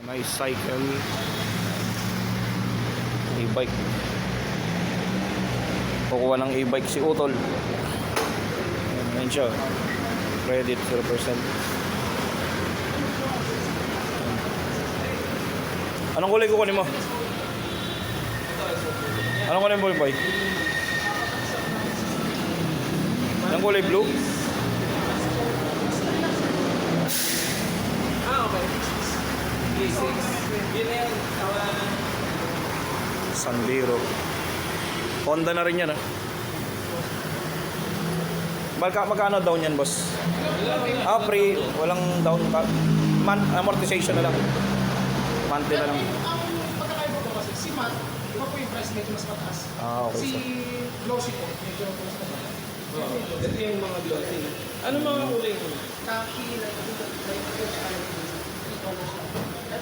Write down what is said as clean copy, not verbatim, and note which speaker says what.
Speaker 1: May cycle, e-bike. Kukuha ng e-bike si Utol. Ayan siya. Credit 0%. Anong kulay kukunin mo? Anong kulay mo, boy? Anong kulay blue?
Speaker 2: Okay. Yun na yan.
Speaker 1: Sandero. Honda na rin yan, ha? Magkano down yan, boss? Free. Walang down. Amortization na lang. Monthly na lang.
Speaker 2: Ang pagkakaiba ko kasi, si Matt, iba po yung price medyo mas mataas.
Speaker 1: Okay.
Speaker 2: Si Glossy po, medyo mas mataas.
Speaker 3: Ito yung mga glossy. Ano mga kulay mo?
Speaker 2: Kaki, like,